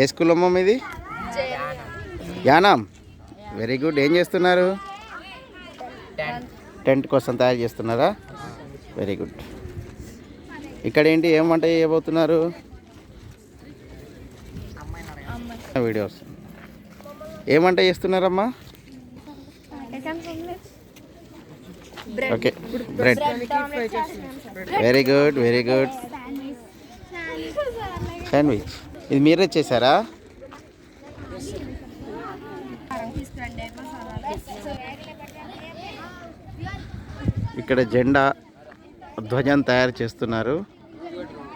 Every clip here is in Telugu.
ఏ స్కూల్ అమ్మ మీది? యానాం. Very good. ఏం చేస్తున్నారు? టెంట్ కోసం తయారు చేస్తున్నారా? Very good. ఇక్కడ ఏంటి, ఏం వంట చేయబోతున్నారు? వీడియోస్ ఏం వంట చేస్తున్నారమ్మా? Okay, bread. Very good, very good. Sandwich ఇది మీరే చేశారా? ఇక్కడ జెండా ధ్వజం తయారు చేస్తున్నారు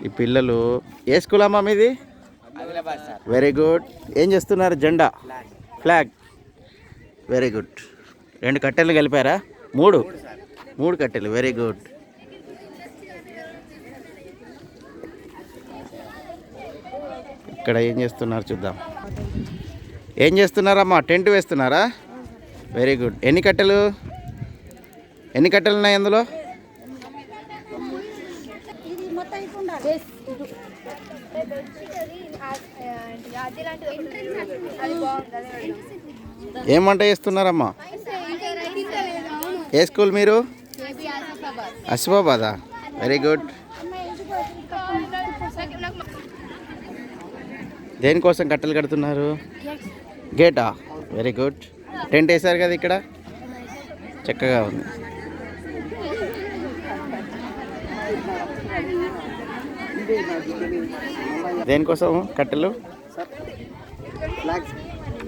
ఈ పిల్లలు. ఏ స్కూల్ అమ్మా మీది? Very good. ఏం చేస్తున్నారు? జెండా, ఫ్లాగ్. Very good. 2 కట్టెలు కలిపారా? 3 కట్టెలు. Very good. ఇక్కడ ఏం చేస్తున్నారు చూద్దాం. ఏం చేస్తున్నారమ్మా? టెంట్ వేస్తున్నారా? Very good. ఎన్ని కట్టెలు ఉన్నాయి అందులో? ఏం వంట చేస్తున్నారమ్మా? ఏ స్కూల్ మీరు? అసిఫాబాదా? Very good. దేనికోసం కట్టెలు కడుతున్నారు? గేటా? Very good. టెంట్ వేశారు కదా ఇక్కడ, చక్కగా ఉంది. దేనికోసం కట్టెలు?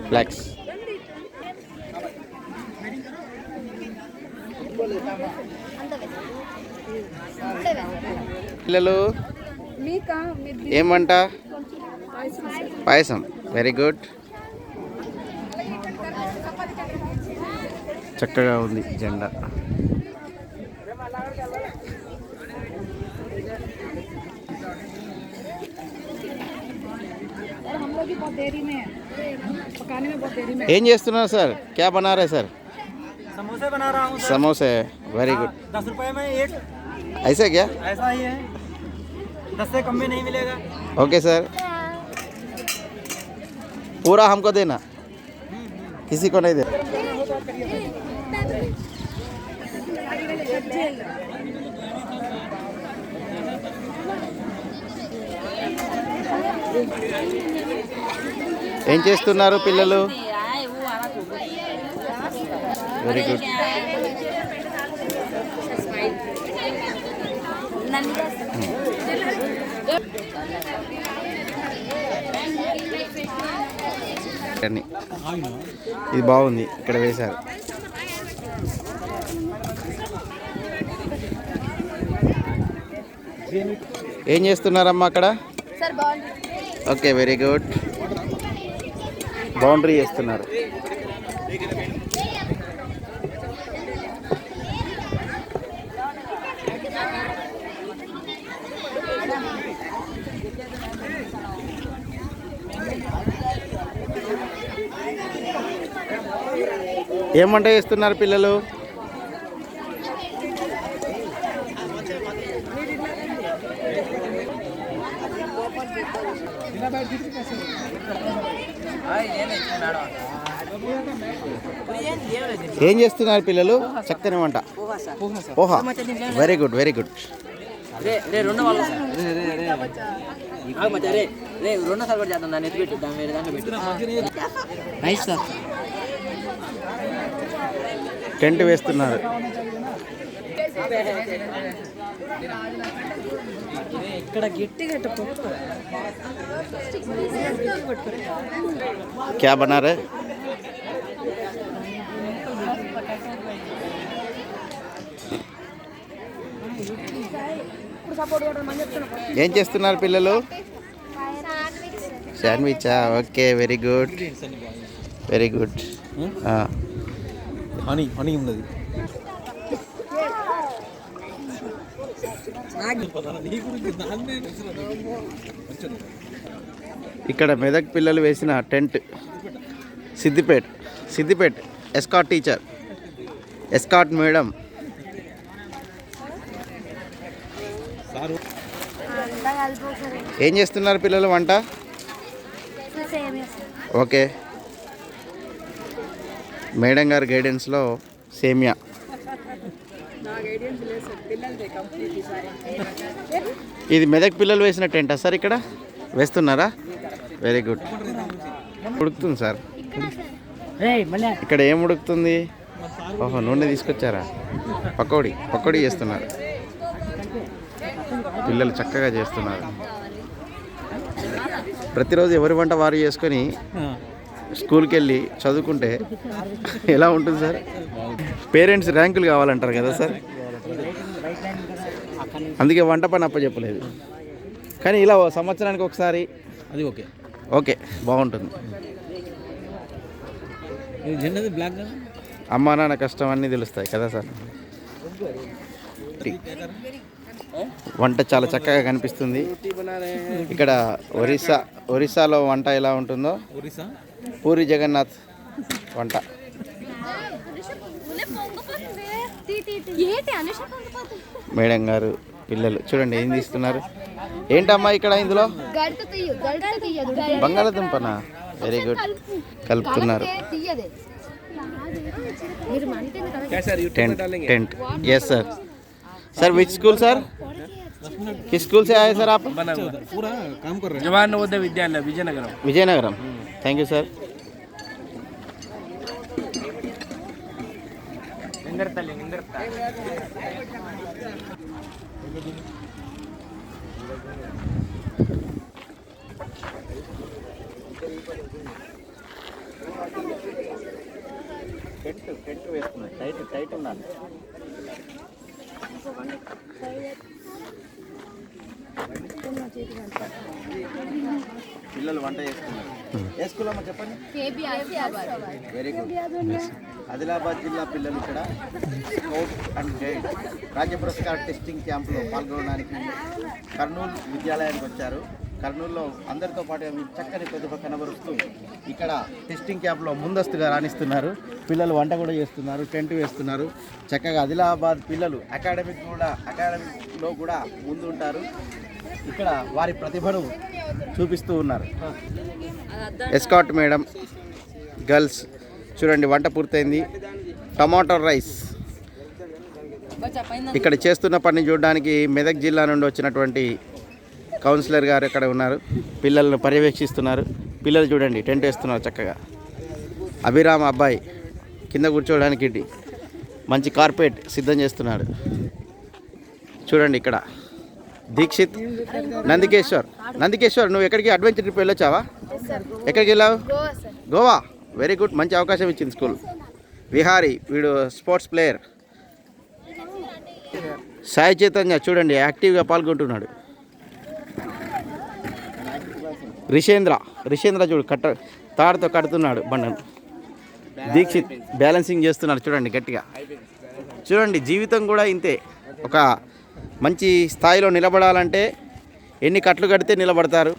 ఫ్లాగ్స్. పిల్లలు ఏమంట? పాయసం. Very good. చక్కగా ఉంది జెండా. ఏం చేస్తున్నారు సార్? క్యా బనా రే సార్? समोसे बना रहा हूँ। समोसे. Very good. 10 रुपए में एक। ऐसा क्या? ऐसा ही है, 10 से कम में नहीं मिलेगा। Okay sir. पूरा हमको देना, किसी को नहीं देना. ఏం చేస్తున్నారు పిల్లలు? Very good. ఇది బాగుంది, ఇక్కడ వేశారు. ఏం చేస్తున్నారమ్మా అక్కడ? Okay, very good. బౌండరీ చేస్తున్నారు. ఏం వంట చేస్తున్నారు పిల్లలు? ఏం చేస్తున్నారు పిల్లలు? చక్కని వంట. Poha. Very good, very good. Tent వేస్తున్నారు. ఇక్కడ గట్టిగా क्या बना रहे? ఏం చేస్తున్నారు పిల్లలు? శాండ్విచా? Okay, very good, very good. Honey ఉన్నది. ఇక్కడ మెదక్ పిల్లలు వేసిన tent. Siddipet escort teacher, escort madam. ఏం చేస్తున్నారు పిల్లలు వంట? ఓకే, మేడం గారి గైడెన్స్లో సేమియా. ఇది మెదక్ పిల్లలు వేసిన టెంటా సార్? ఇక్కడ వేస్తున్నారా? Very good. ఉడుకుతుంది సార్. ఇక్కడ ఏం ఉడుకుతుంది? ఓహో, నూనె తీసుకొచ్చారా? పకోడీ చేస్తున్నారు. పిల్లలు చక్కగా చేస్తున్నారు. ప్రతిరోజు ఎవరి వంట వారు చేసుకొని స్కూల్కి వెళ్ళి చదువుకుంటే ఎలా ఉంటుంది సార్? పేరెంట్స్ ర్యాంకులు కావాలంటారు కదా సార్, అందుకే వంట పని అప్పచెప్పలేదు. కానీ ఇలా సంవత్సరానికి ఒకసారి అది ఓకే ఓకే బాగుంటుంది. బ్లాక్ అమ్మా నాన్న కష్టం అన్నీ తెలుస్తాయి కదా సార్. వంట చాలా చక్కగా కనిపిస్తుంది. ఇక్కడ ఒరిస్సాలో వంట ఎలా ఉంటుందో పూరి జగన్నాథ్ వంట. మేడం గారు పిల్లలు చూడండి ఏం తీస్తున్నారు. ఏంటమ్మా ఇక్కడ ఇందులో? బంగాళదుంపనా? వెరీ గుడ్, కలుపుతున్నారు. Tent yes sir. Sir which school sir? किस स्कूल से आए सर आप? पूरा काम कर रहे हैं. Jawahar Navodaya Vidyalaya Vizianagaram. Vizianagaram. Thank you sir. Tent వేస్తున్నారు. టైట్ ఉండాలి. పిల్లలు వంట చేస్తున్నారు. ఏ స్కూల్ అమ్మా చెప్పండి? Very good. ఆదిలాబాద్ జిల్లా పిల్లలు ఇక్కడ స్కౌట్ అండ్ గైడ్ రాజ్య పురస్కార్ టెస్టింగ్ క్యాంపులో పాల్గొనడానికి కర్నూలు విద్యాలయానికి వచ్చారు. కర్నూలులో అందరితో పాటు చక్కని ప్రతిభ కనబరుస్తూ ఇక్కడ టెస్టింగ్ క్యాంప్లో ముందస్తుగా రాణిస్తున్నారు. పిల్లలు వంట కూడా చేస్తున్నారు, టెంట్ వేస్తున్నారు. చక్కగా ఆదిలాబాద్ పిల్లలు అకాడమిక్లో కూడా ముందు ఉంటారు. ఇక్కడ వారి ప్రతిభను చూపిస్తూ ఉన్నారు. ఎస్కాట్ మేడం గర్ల్స్ చూడండి వంట పూర్తయింది. టమాటో రైస్ ఇక్కడ చేస్తున్న పని చూడడానికి మెదక్ జిల్లా నుండి వచ్చినటువంటి కౌన్సిలర్ గారు ఇక్కడ ఉన్నారు. పిల్లలను పర్యవేక్షిస్తున్నారు. పిల్లలు చూడండి టెంట్ వేస్తున్నారు చక్కగా. అభిరామ్ అబ్బాయి కింద కూర్చోవడానికి మంచి కార్పెట్ సిద్ధం చేస్తున్నాడు. చూడండి ఇక్కడ దీక్షిత్ నందికేశ్వర్ నువ్వు ఎక్కడికి అడ్వెంచర్ ట్రిప్ వెళ్ళొచ్చావా? ఎక్కడికి వెళ్ళావు? గోవా. వెరీ గుడ్, మంచి అవకాశం ఇచ్చింది స్కూల్. విహారీ వీడు స్పోర్ట్స్ ప్లేయర్. సాయి చైతన్య చూడండి యాక్టివ్గా పాల్గొంటున్నాడు. రిషేంద్ర చూడు తాడుతో కడుతున్నాడు బండను. దీక్షిత్ బ్యాలెన్సింగ్ చేస్తున్నాడు చూడండి గట్టిగా. చూడండి జీవితం కూడా ఇంతే. ఒక మంచి స్థాయిలో నిలబడాలంటే ఎన్ని కట్లు కడితే నిలబడతారు.